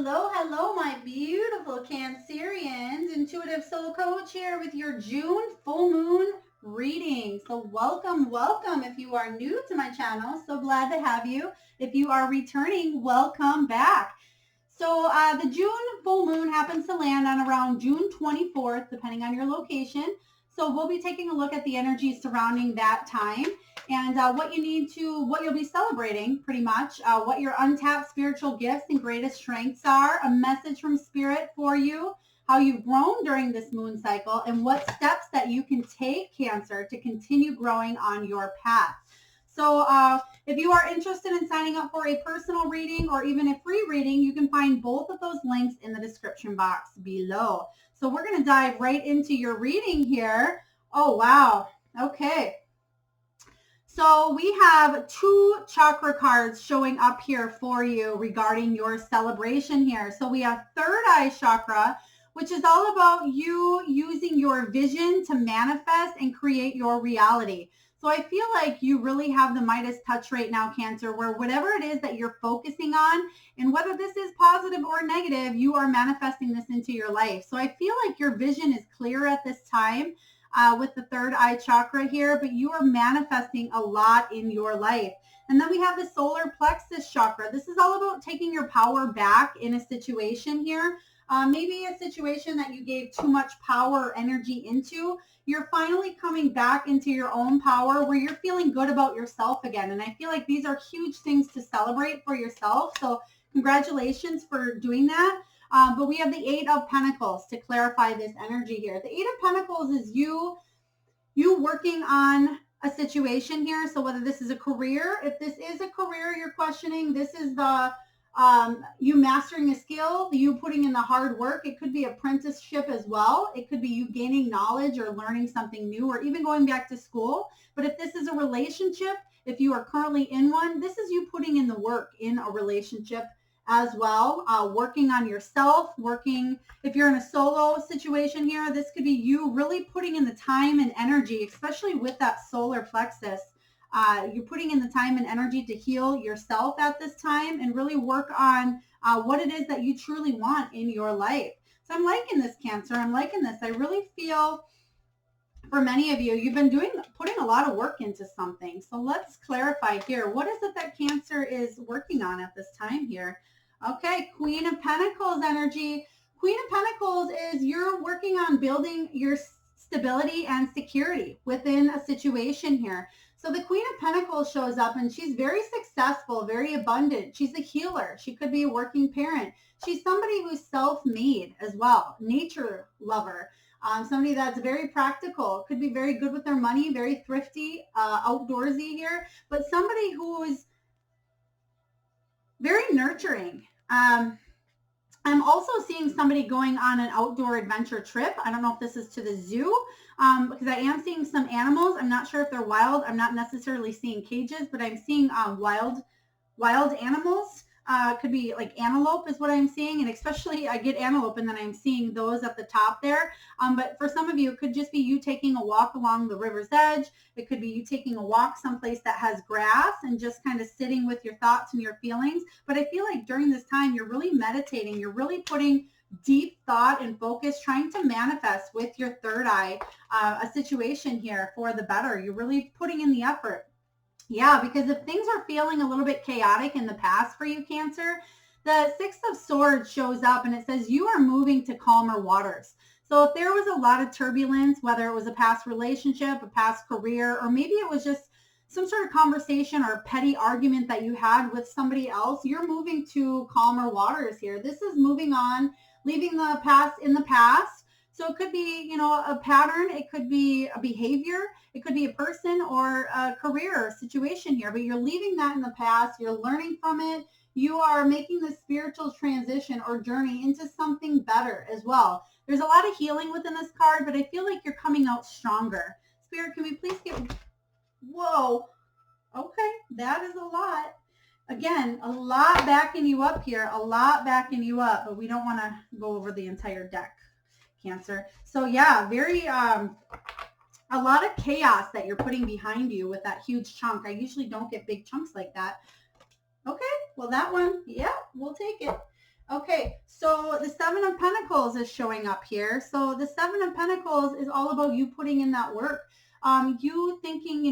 Hello, hello, my beautiful Cancerians. Intuitive Soul Coach here with your June full moon reading. So welcome, welcome. If you are new to my channel, so glad to have you. If you are returning, welcome back. So the June full moon happens to land on around June 24th, depending on your location. So we'll be taking a look at the energy surrounding that time and what you'll be celebrating pretty much, what your untapped spiritual gifts and greatest strengths are, a message from Spirit for you, how you've grown during this moon cycle, and what steps that you can take, Cancer, to continue growing on your path. So if you are interested in signing up for a personal reading or even a free reading, you can find both of those links in the description box below. So we're going to dive right into your reading here. Oh, wow. Okay. So we have 2 chakra cards showing up here for you regarding your celebration here. So we have third eye chakra, which is all about you using your vision to manifest and create your reality. So I feel like you really have the Midas touch right now, Cancer, where whatever it is that you're focusing on, and whether this is positive or negative, you are manifesting this into your life. So I feel like your vision is clear at this time with the third eye chakra here, but you are manifesting a lot in your life. And then we have the solar plexus chakra. This is all about taking your power back in a situation here. Maybe a situation that you gave too much power or energy into. You're finally coming back into your own power where you're feeling good about yourself again. And I feel like these are huge things to celebrate for yourself. So congratulations for doing that. But we have the 8 of Pentacles to clarify this energy here. The 8 of Pentacles is you working on a situation here. So whether this is a career, if this is a career you're questioning, this is the you mastering a skill, you putting in the hard work. It could be apprenticeship as well. It could be you gaining knowledge or learning something new or even going back to school. But if this is a relationship, if you are currently in one, this is you putting in the work in a relationship as well, working on yourself, if you're in a solo situation here, this could be you really putting in the time and energy, especially with that solar plexus. You're putting in the time and energy to heal yourself at this time and really work on what it is that you truly want in your life. So I'm liking this, Cancer. I'm liking this. I really feel for many of you, you've been putting a lot of work into something. So let's clarify here. What is it that Cancer is working on at this time here? Okay, Queen of Pentacles energy. Queen of Pentacles is you're working on building your stability and security within a situation here. So the Queen of Pentacles shows up and she's very successful, very abundant. She's a healer. She could be a working parent. She's somebody who's self-made as well, nature lover. Somebody that's very practical, could be very good with their money, very thrifty, outdoorsy here, but somebody who is very nurturing. I'm also seeing somebody going on an outdoor adventure trip. I don't know if this is to the zoo because I am seeing some animals. I'm not sure if they're wild. I'm not necessarily seeing cages, but I'm seeing wild animals. Could be like antelope is what I'm seeing. And especially I get antelope and then I'm seeing those at the top there. But for some of you, it could just be you taking a walk along the river's edge. It could be you taking a walk someplace that has grass and just kind of sitting with your thoughts and your feelings. But I feel like during this time, you're really meditating. You're really putting deep thought and focus, trying to manifest with your third eye a situation here for the better. You're really putting in the effort. Yeah, because if things are feeling a little bit chaotic in the past for you, Cancer, the 6 of Swords shows up and it says you are moving to calmer waters. So if there was a lot of turbulence, whether it was a past relationship, a past career, or maybe it was just some sort of conversation or petty argument that you had with somebody else, you're moving to calmer waters here. This is moving on, leaving the past in the past. So it could be, a pattern. It could be a behavior. It could be a person or a career or situation here, but you're leaving that in the past. You're learning from it. You are making the spiritual transition or journey into something better as well. There's a lot of healing within this card, but I feel like you're coming out stronger. Spirit, can we please whoa. Okay, that is a lot. Again, a lot backing you up here, a lot backing you up, but we don't want to go over the entire deck, Cancer. So yeah, very, a lot of chaos that you're putting behind you with that huge chunk. I usually don't get big chunks like that. Okay, well that one, yeah, we'll take it. Okay, so the Seven of Pentacles is showing up here. So the Seven of Pentacles is all about you putting in that work. You thinking,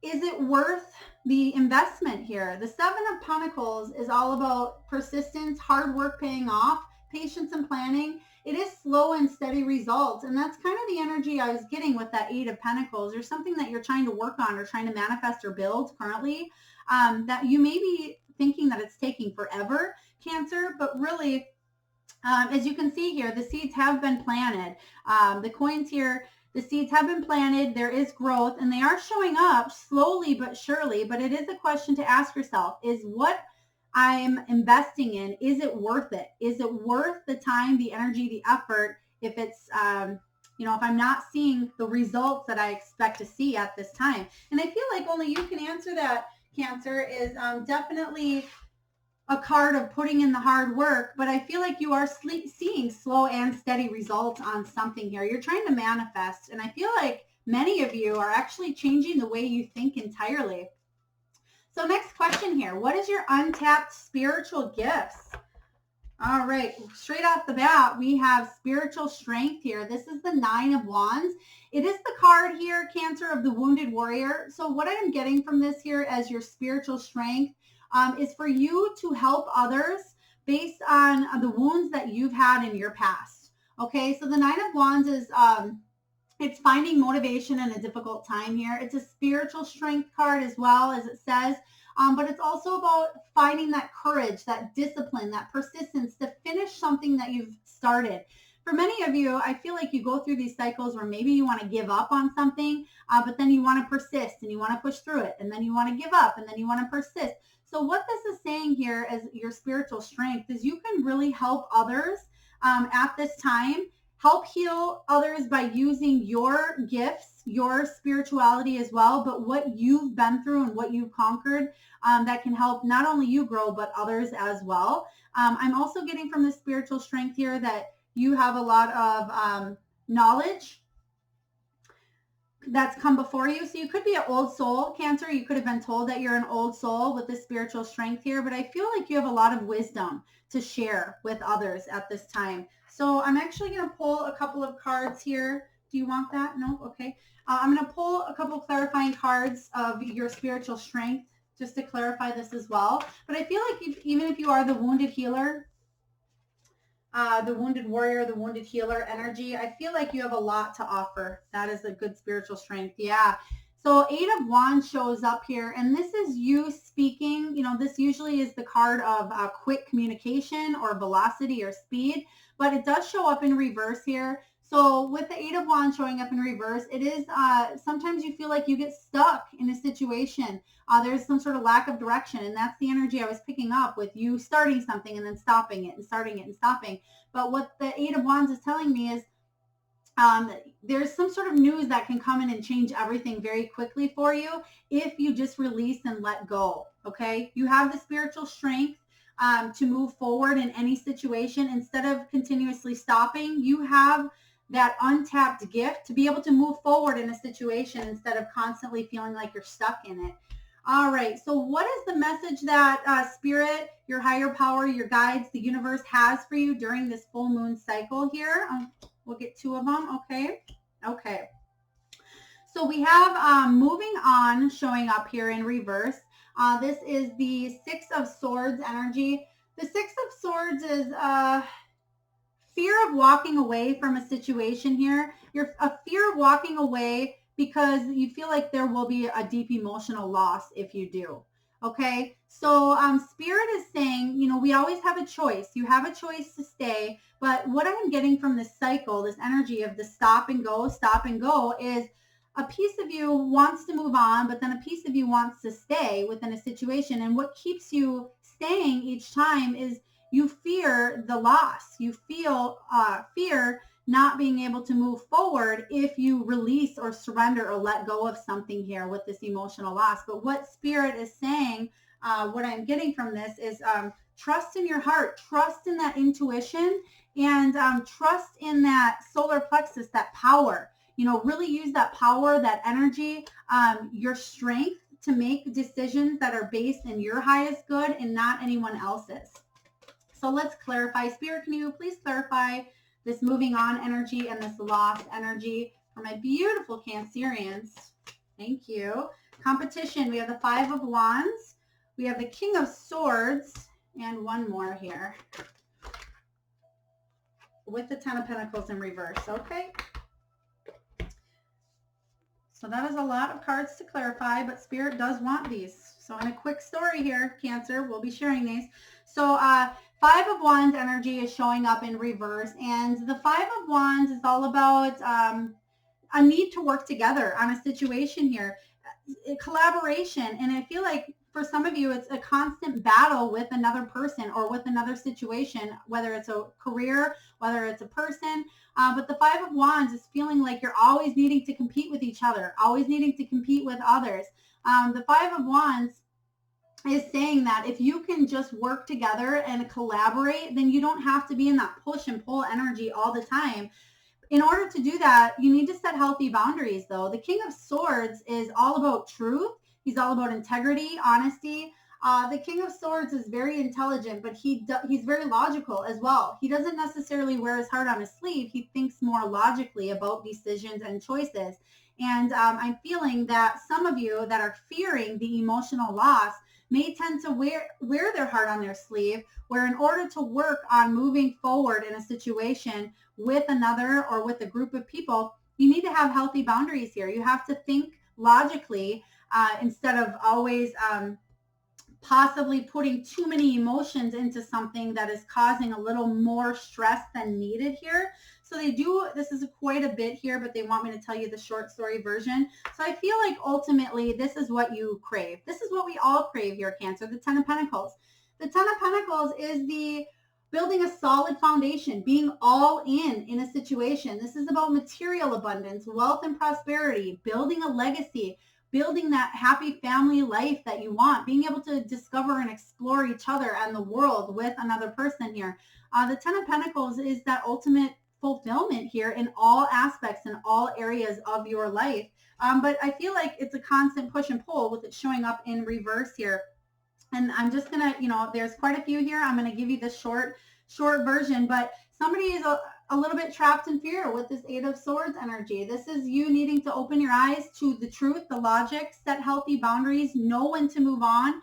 is it worth the investment here? The Seven of Pentacles is all about persistence, hard work paying off, patience and planning. It is slow and steady results. And that's kind of the energy I was getting with that Eight of Pentacles. There's something that you're trying to work on or trying to manifest or build currently, that you may be thinking that it's taking forever, Cancer, but really, as you can see here, the seeds have been planted. The coins here, the seeds have been planted. There is growth, and they are showing up slowly but surely. But it is a question to ask yourself: is what I'm investing in, is it worth it? Is it worth the time, the energy, the effort? If it's, if I'm not seeing the results that I expect to see at this time, and I feel like only you can answer that, Cancer, is definitely a card of putting in the hard work, but I feel like you are seeing slow and steady results on something here. You're trying to manifest, and I feel like many of you are actually changing the way you think entirely. So next question here, what is your untapped spiritual gifts? All right, straight off the bat, we have spiritual strength here. This is the Nine of Wands. It is the card here, Cancer, of the wounded warrior. So what I am getting from this here as your spiritual strength is for you to help others based on the wounds that you've had in your past. Okay, so the Nine of Wands is it's finding motivation in a difficult time here. It's a spiritual strength card as well, as it says, but it's also about finding that courage, that discipline, that persistence to finish something that you've started. For many of you, I feel like you go through these cycles where maybe you want to give up on something, but then you want to persist and you want to push through it, and then you want to give up and then you want to persist. So what this is saying here as your spiritual strength is you can really help others at this time, help heal others by using your gifts, your spirituality as well, but what you've been through and what you've conquered that can help not only you grow, but others as well. I'm also getting from the spiritual strength here that you have a lot of knowledge that's come before you. So you could be an old soul, Cancer. You could have been told that you're an old soul with the spiritual strength here, but I feel like you have a lot of wisdom to share with others at this time. So I'm actually going to pull a couple of cards here. Do you want that? No? Okay. I'm going to pull a couple of clarifying cards of your spiritual strength just to clarify this as well. But I feel like even if you are the wounded healer, the wounded warrior, the wounded healer energy, I feel like you have a lot to offer. That is a good spiritual strength. Yeah. So Eight of Wands shows up here, and this is you speaking. This usually is the card of quick communication or velocity or speed, but it does show up in reverse here. So with the Eight of Wands showing up in reverse, it is sometimes you feel like you get stuck in a situation. There's some sort of lack of direction, and that's the energy I was picking up with you starting something and then stopping it and starting it and stopping. But what the Eight of Wands is telling me is there's some sort of news that can come in and change everything very quickly for you if you just release and let go. Okay, you have the spiritual strength to move forward in any situation. Instead of continuously stopping, you have that untapped gift to be able to move forward in a situation instead of constantly feeling like you're stuck in it. All right, so what is the message that Spirit, your higher power, your guides, the universe has for you during this full moon cycle here? We'll get two of them, okay? Okay. So we have moving on showing up here in reverse. This is the Six of Swords energy. The Six of Swords is fear of walking away from a situation here. You're a fear of walking away because you feel like there will be a deep emotional loss if you do. Okay, so Spirit is saying, we always have a choice. You have a choice to stay, but what I'm getting from this cycle, this energy of the stop and go is a piece of you wants to move on, but then a piece of you wants to stay within a situation. And what keeps you staying each time is you fear the loss. You feel fear not being able to move forward if you release or surrender or let go of something here with this emotional loss. But what Spirit is saying, what I'm getting from this is trust in your heart, trust in that intuition, and trust in that solar plexus, that power. Really use that power, that energy, your strength to make decisions that are based in your highest good and not anyone else's. So let's clarify. Spirit, can you please clarify this moving on energy and this lost energy for my beautiful Cancerians? Thank you. Competition, we have the Five of Wands. We have the King of Swords and one more here with the Ten of Pentacles in reverse. Okay. So that is a lot of cards to clarify, but Spirit does want these. So in a quick story here, Cancer, we'll be sharing these. So Five of Wands energy is showing up in reverse, and the Five of Wands is all about a need to work together on a situation here, collaboration. And I feel like for some of you, it's a constant battle with another person or with another situation, whether it's a career, whether it's a person. But the Five of Wands is feeling like you're always needing to compete with each other, always needing to compete with others. The Five of Wands is saying that if you can just work together and collaborate, then you don't have to be in that push and pull energy all the time. In order to do that, you need to set healthy boundaries, though. The King of Swords is all about truth. He's all about integrity, honesty. The King of Swords is very intelligent, but he's very logical as well. He doesn't necessarily wear his heart on his sleeve. He thinks more logically about decisions and choices. And I'm feeling that some of you that are fearing the emotional loss may tend to wear their heart on their sleeve, where in order to work on moving forward in a situation with another or with a group of people, you need to have healthy boundaries here. You have to think logically instead of always possibly putting too many emotions into something that is causing a little more stress than needed here. So they do, this is quite a bit here, but they want me to tell you the short story version. So I feel like ultimately this is what you crave. This is what we all crave here, Cancer, the Ten of Pentacles. The Ten of Pentacles is the building a solid foundation, being all in a situation. This is about material abundance, wealth and prosperity, building a legacy, building that happy family life that you want, being able to discover and explore each other and the world with another person here. The Ten of Pentacles is that ultimate fulfillment here in all aspects, in all areas of your life. But I feel like it's a constant push and pull with it showing up in reverse here. And I'm just going to, there's quite a few here. I'm going to give you the short version, but somebody is a little bit trapped in fear with this Eight of Swords energy. This is you needing to open your eyes to the truth, the logic, set healthy boundaries, know when to move on,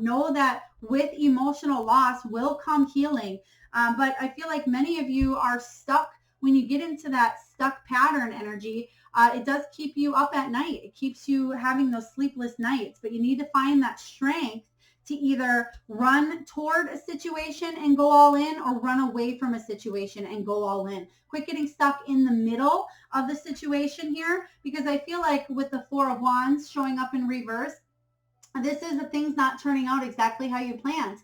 know that with emotional loss will come healing. But I feel like many of you are stuck when you get into that stuck pattern energy. It does keep you up at night. It keeps you having those sleepless nights, but you need to find that strength to either run toward a situation and go all in or run away from a situation and go all in. Quit getting stuck in the middle of the situation here, because I feel like with the Four of Wands showing up in reverse, this is the things not turning out exactly how you planned.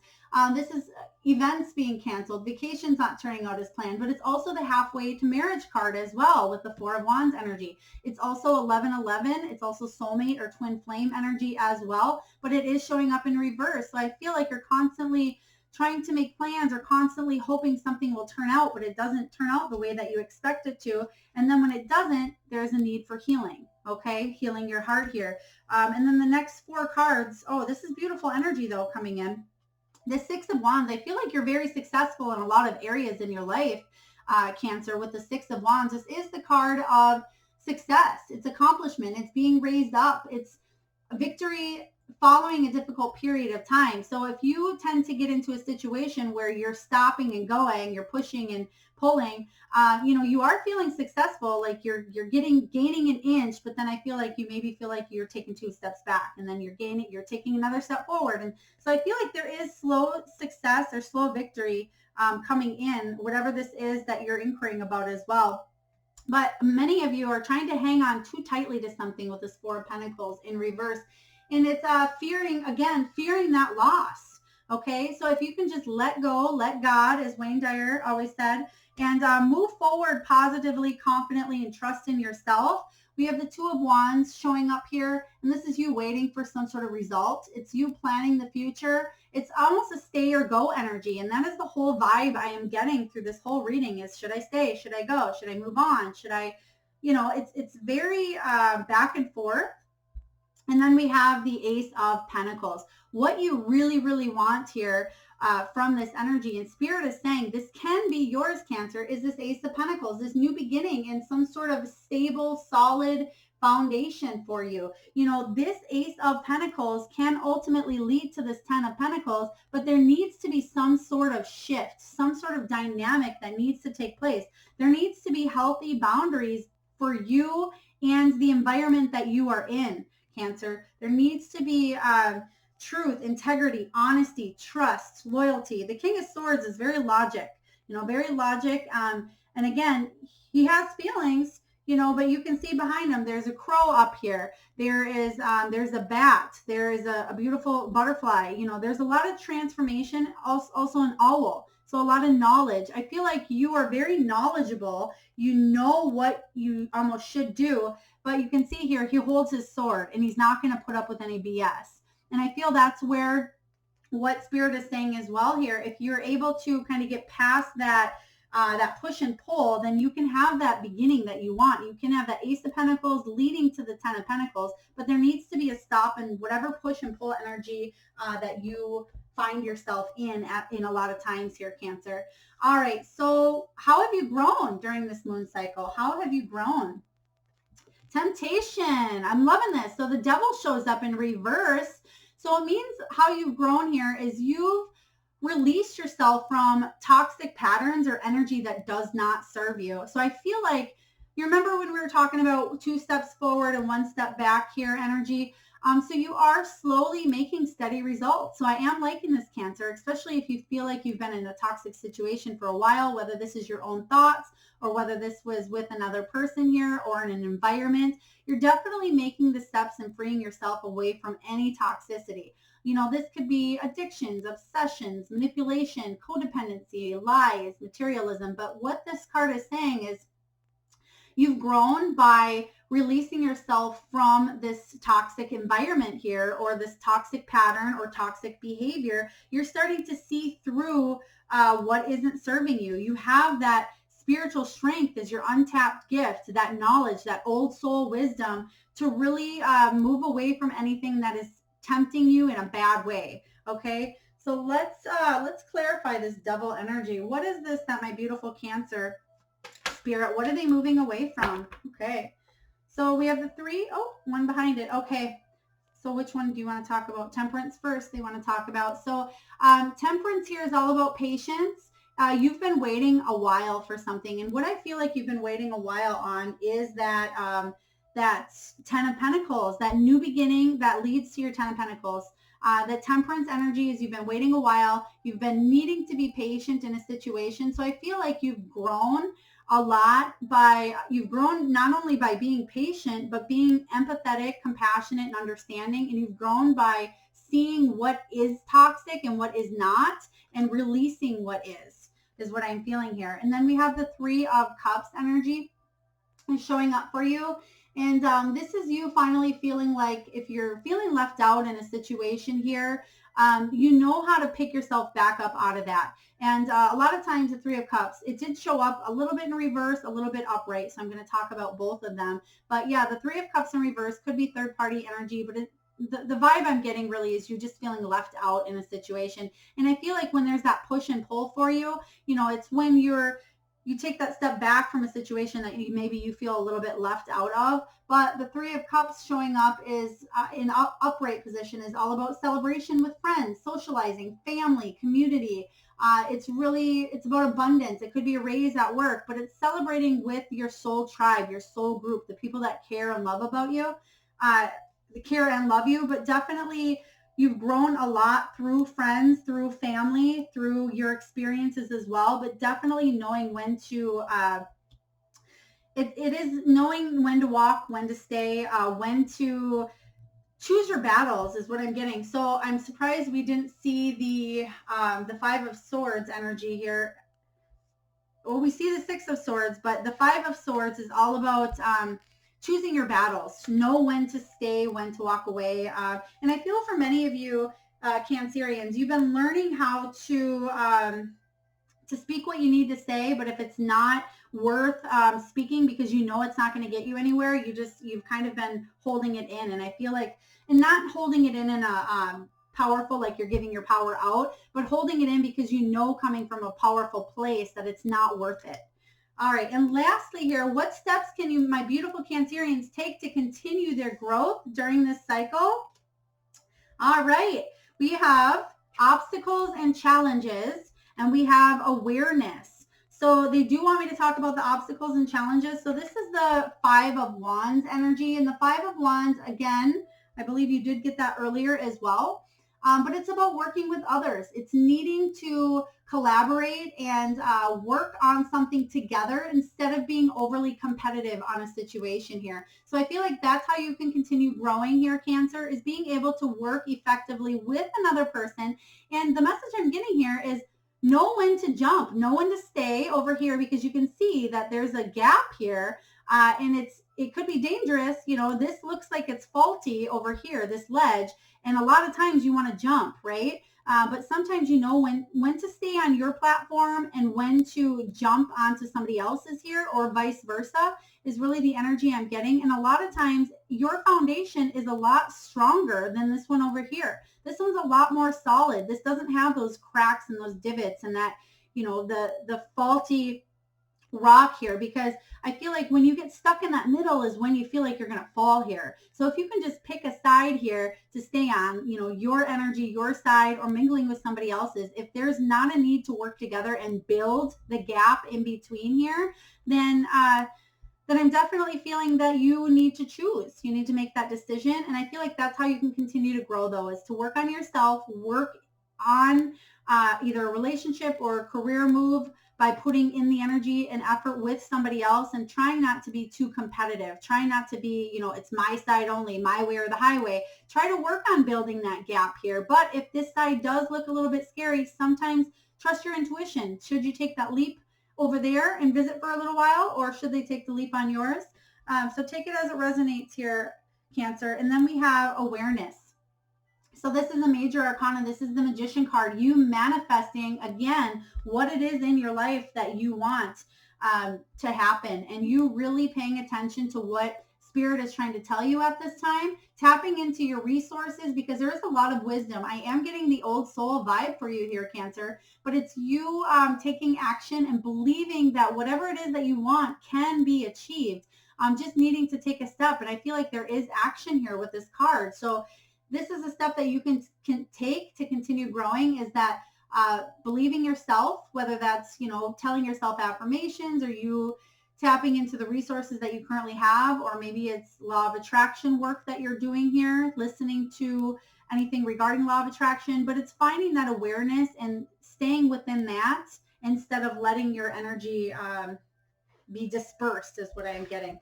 This is events being canceled, vacations not turning out as planned, but it's also the halfway to marriage card as well with the Four of Wands energy. It's also 1111. It's also soulmate or twin flame energy as well, but it is showing up in reverse. So I feel like you're constantly trying to make plans or constantly hoping something will turn out, but it doesn't turn out the way that you expect it to. And then when it doesn't, there's a need for healing. Okay, healing your heart here. And then the next four cards, oh, this is beautiful energy though coming in. The Six of Wands, I feel like you're very successful in a lot of areas in your life, Cancer, with the Six of Wands. This is the card of success. It's accomplishment. It's being raised up. It's victory following a difficult period of time. So if you tend to get into a situation where you're stopping and going, you're pushing and pulling, you are feeling successful, like you're gaining an inch, but then I feel like you maybe feel like you're taking 2 steps back, and then you're taking another step forward. And so I feel like there is slow success or slow victory coming in, whatever this is that you're inquiring about as well. But many of you are trying to hang on too tightly to something with this Four of Pentacles in reverse. And it's fearing that loss. Okay, so if you can just let go, let God, as Wayne Dyer always said, and move forward positively, confidently, and trust in yourself. We have the Two of Wands showing up here, and this is you waiting for some sort of result. It's you planning the future. It's almost a stay or go energy, and that is the whole vibe I am getting through this whole reading is, should I stay? Should I go? Should I move on? Should I, it's very back and forth. And then we have the Ace of Pentacles. What you really, really want here from this energy, and Spirit is saying this can be yours, Cancer, is this Ace of Pentacles, this new beginning and some sort of stable, solid foundation for you. You know, this Ace of Pentacles can ultimately lead to this Ten of Pentacles, but there needs to be some sort of shift, some sort of dynamic that needs to take place. There needs to be healthy boundaries for you and the environment that you are in, Cancer. There needs to be truth, integrity, honesty, trust, loyalty. The King of Swords is very logic, very logic. And again, he has feelings, but you can see behind him, there's a crow up here. There's a bat. There is a beautiful butterfly. There's a lot of transformation, also an owl. So a lot of knowledge. I feel like you are very knowledgeable. You know what you almost should do, but you can see here, he holds his sword and he's not going to put up with any BS. And I feel that's where what Spirit is saying as well here, if you're able to kind of get past that push and pull, then you can have that beginning that you want. You can have that Ace of Pentacles leading to the Ten of Pentacles, but there needs to be a stop in whatever push and pull energy that you find yourself in a lot of times here, Cancer. All right, so how have you grown during this moon cycle? How have you grown? Temptation. I'm loving this. So the Devil shows up in reverse. So it means how you've grown here is you've released yourself from toxic patterns or energy that does not serve you. So I feel like, you remember when we were talking about 2 steps forward and 1 step back here energy? So you are slowly making steady results. So I am liking this, Cancer, especially if you feel like you've been in a toxic situation for a while, whether this is your own thoughts or whether this was with another person here or in an environment. You're definitely making the steps and freeing yourself away from any toxicity. This could be addictions, obsessions, manipulation, codependency, lies, materialism. But what this card is saying is you've grown by releasing yourself from this toxic environment here, or this toxic pattern or toxic behavior. You're starting to see through what isn't serving you. You have that spiritual strength as your untapped gift, that knowledge, that old soul wisdom to really move away from anything that is tempting you in a bad way. Okay, so let's clarify this Devil energy. What is this that my beautiful Cancer Spirit, what are they moving away from? Okay, so we have the 3. Oh, one behind it. Okay, so which one do you want to talk about? Temperance first they want to talk about. So Temperance here is all about patience. You've been waiting a while for something, and what I feel like you've been waiting a while on is that that Ten of Pentacles, that new beginning that leads to your Ten of Pentacles. The Temperance energy is you've been waiting a while. You've been needing to be patient in a situation. So I feel like you've grown a lot you've grown not only by being patient, but being empathetic, compassionate, and understanding. And you've grown by seeing what is toxic and what is not, and releasing what is what I'm feeling here. And then we have the 3 of Cups energy showing up for you. And this is you finally feeling like if you're feeling left out in a situation here, you know how to pick yourself back up out of that. And a lot of times the 3 of Cups, it did show up a little bit in reverse, a little bit upright. So I'm going to talk about both of them. But yeah, the 3 of Cups in reverse could be third party energy, but the vibe I'm getting really is you're just feeling left out in a situation. And I feel like when there's that push and pull for you, it's when you take that step back from a situation that maybe you feel a little bit left out of. But the 3 of Cups showing up is in upright position is all about celebration with friends, socializing, family, community. It's about abundance. It could be a raise at work, but it's celebrating with your soul tribe, your soul group, the people that care and love about you, care and love you. But definitely you've grown a lot through friends, through family, through your experiences as well, but definitely knowing when to, it is knowing when to walk, when to stay, when to choose your battles is what I'm getting. So I'm surprised we didn't see the 5 of Swords energy here. Well, we see the 6 of Swords, but the 5 of Swords is all about choosing your battles, to know when to stay, when to walk away. And I feel for many of you Cancerians, you've been learning how to to speak what you need to say, but if it's not worth speaking because you know it's not going to get you anywhere, you've kind of been holding it in. And I feel like, and not holding it in a powerful, like you're giving your power out, but holding it in because you know, coming from a powerful place, that it's not worth it. All right, and lastly here, what steps can you, my beautiful Cancerians, take to continue their growth during this cycle? All right, we have obstacles and challenges, and we have awareness. So they do want me to talk about the obstacles and challenges. So this is the Five of Wands energy, and the Five of Wands, again, I believe you did get that earlier as well. But it's about working with others. It's needing to collaborate and work on something together instead of being overly competitive on a situation here. So I feel like that's how you can continue growing here, Cancer, is being able to work effectively with another person. And the message I'm getting here is know when to jump, know when to stay over here, because you can see that there's a gap here, and it could be dangerous. You know, this looks like it's faulty over here, this ledge, and a lot of times you want to jump, right? But sometimes you know when to stay on your platform and when to jump onto somebody else's here, or vice versa, is really the energy I'm getting. And a lot of times your foundation is a lot stronger than this one over here. This one's a lot more solid. This doesn't have those cracks and those divots and that, you know, the faulty rock here, because I feel like when you get stuck in that middle is when you feel like you're going to fall here. So if you can just pick a side here to stay on, you know, your energy, your side, or mingling with somebody else's, if there's not a need to work together and build the gap in between here, then I'm definitely feeling that you need to choose. You need to make that decision. And I feel like that's how you can continue to grow, though, is to work on yourself, work on either a relationship or a career move by putting in the energy and effort with somebody else, and trying not to be too competitive, trying not to be, you know, it's my side only, my way or the highway. Try to work on building that gap here. But if this side does look a little bit scary, sometimes trust your intuition. Should you take that leap over there and visit for a little while, or should they take the leap on yours? So take it as it resonates here, Cancer. And then we have awareness. So this is a major arcana. This is the Magician card. You manifesting, again, what it is in your life that you want to happen. And you really paying attention to what Spirit is trying to tell you at this time. Tapping into your resources, because there is a lot of wisdom. I am getting the old soul vibe for you here, Cancer. But it's you taking action and believing that whatever it is that you want can be achieved. Just needing to take a step. And I feel like there is action here with this card. So this is a step that you can take to continue growing, is that believing yourself, whether that's, you know, telling yourself affirmations, or you tapping into the resources that you currently have, or maybe it's law of attraction work that you're doing here, listening to anything regarding law of attraction. But it's finding that awareness and staying within that instead of letting your energy be dispersed, is what I am getting.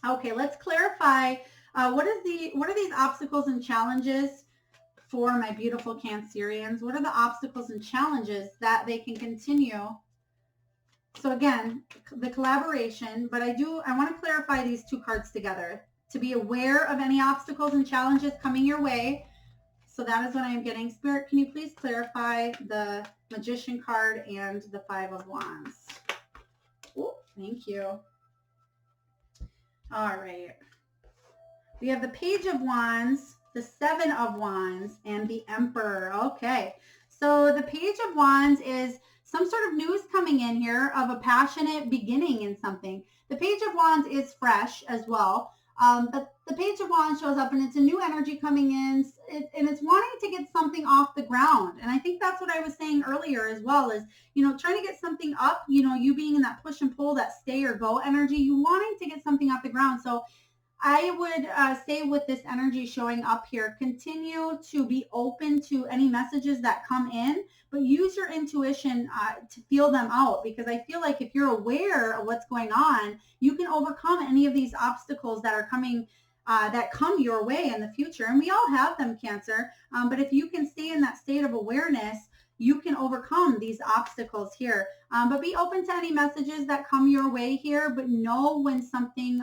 Okay, let's clarify. What are these obstacles and challenges for my beautiful Cancerians? What are the obstacles and challenges that they can continue? So again, the collaboration, but I want to clarify these two cards together to be aware of any obstacles and challenges coming your way. So that is what I am getting. Spirit, can you please clarify the Magician card and the Five of Wands? Oh, thank you. All right. We have the Page of Wands, the Seven of Wands, and the Emperor. Okay. So the Page of Wands is some sort of news coming in here of a passionate beginning in something. The Page of Wands is fresh as well. But the Page of Wands shows up and it's a new energy coming in, and it's wanting to get something off the ground. And I think that's what I was saying earlier as well, is, you know, trying to get something up, you know, you being in that push and pull, that stay or go energy, you wanting to get something off the ground. So I would say with this energy showing up here, continue to be open to any messages that come in, but use your intuition to feel them out, because I feel like if you're aware of what's going on, you can overcome any of these obstacles that are coming, that come your way in the future. And we all have them, Cancer. But if you can stay in that state of awareness, you can overcome these obstacles here. But be open to any messages that come your way here, but know when something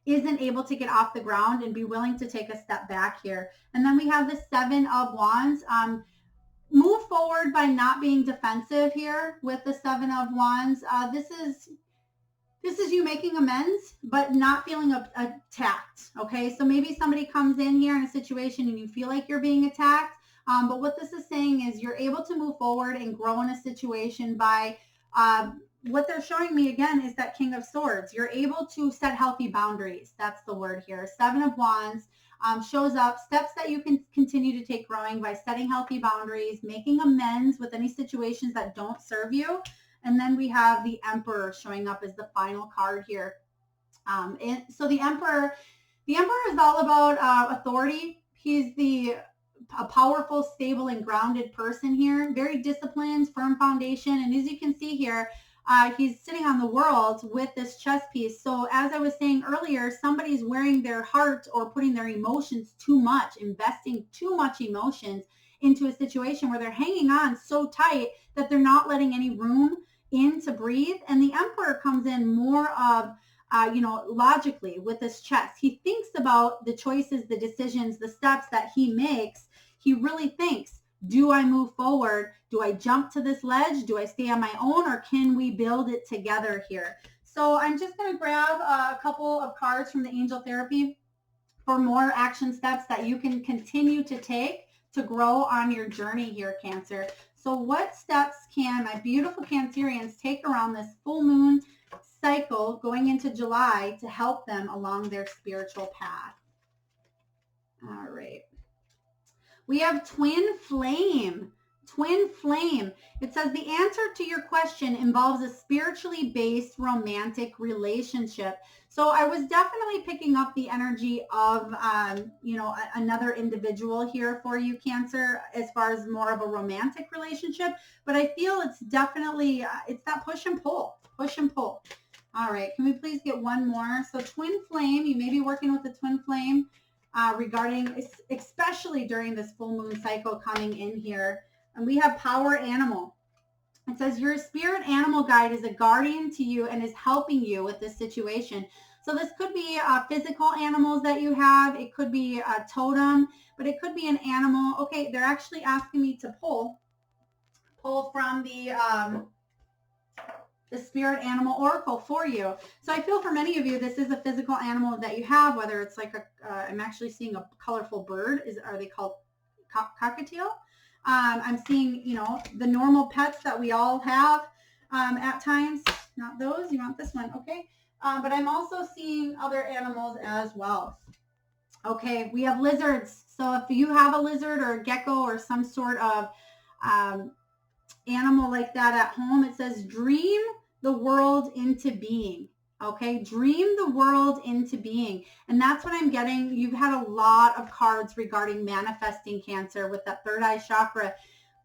isn't able to get off the ground, and be willing to take a step back here. And then we have the Seven of Wands. move forward by not being defensive here with the Seven of Wands. This is you making amends, but not feeling attacked, okay? So maybe somebody comes in here in a situation and you feel like you're being attacked, but what this is saying is you're able to move forward and grow in a situation by, what they're showing me again is that King of Swords. You're able to set healthy boundaries. That's the word here. Seven of Wands shows up steps that you can continue to take growing by setting healthy boundaries, making amends with any situations that don't serve you. And then we have the Emperor showing up as the final card here. And so the Emperor is all about authority. He's a powerful, stable, and grounded person here. Very disciplined, firm foundation. And as you can see here, he's sitting on the world with this chess piece. So as I was saying earlier, somebody's wearing their heart or putting their emotions too much, investing too much emotions into a situation where they're hanging on so tight that they're not letting any room in to breathe. And the Emperor comes in more of, logically with this chess. He thinks about the choices, the decisions, the steps that he makes. He really thinks, do I move forward? Do I jump to this ledge? Do I stay on my own, or can we build it together here? So I'm just going to grab a couple of cards from the Angel Therapy for more action steps that you can continue to take to grow on your journey here, Cancer. So what steps can my beautiful Cancerians take around this full moon cycle going into July to help them along their spiritual path? All right. We have Twin Flame. Twin Flame. It says the answer to your question involves a spiritually based romantic relationship. So I was definitely picking up the energy of, another individual here for you, Cancer, as far as more of a romantic relationship. But I feel it's definitely, it's that push and pull. All right. Can we please get one more? So Twin Flame, you may be working with the Twin Flame regarding, especially during this full moon cycle coming in here. And we have Power Animal. It says your spirit animal guide is a guardian to you and is helping you with this situation. So this could be physical animals that you have. It could be a totem, but it could be an animal. Okay, they're actually asking me to pull from the Spirit Animal Oracle for you. So I feel for many of you, this is a physical animal that you have, whether it's like I'm actually seeing a colorful bird. Are they called cockatiel? I'm seeing, the normal pets that we all have at times. Not those. You want this one. Okay. But I'm also seeing other animals as well. Okay. We have lizards. So if you have a lizard or a gecko or some sort of animal like that at home, it says dream the world into being. Okay, dream the world into being. And that's what I'm getting. You've had a lot of cards regarding manifesting, Cancer, with that third eye chakra.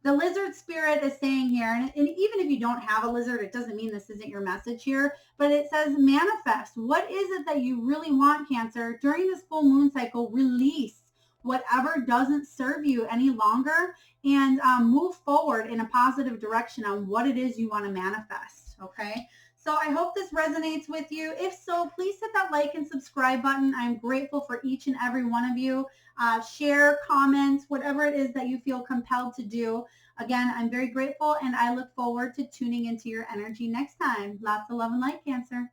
The lizard spirit is saying here, and even if you don't have a lizard, it doesn't mean this isn't your message here, but it says manifest. What is it that you really want, Cancer? During this full moon cycle, release whatever doesn't serve you any longer and move forward in a positive direction on what it is you want to manifest, okay? So I hope this resonates with you. If so, please hit that like and subscribe button. I'm grateful for each and every one of you. Share, comment, whatever it is that you feel compelled to do. Again, I'm very grateful, and I look forward to tuning into your energy next time. Lots of love and light, Cancer.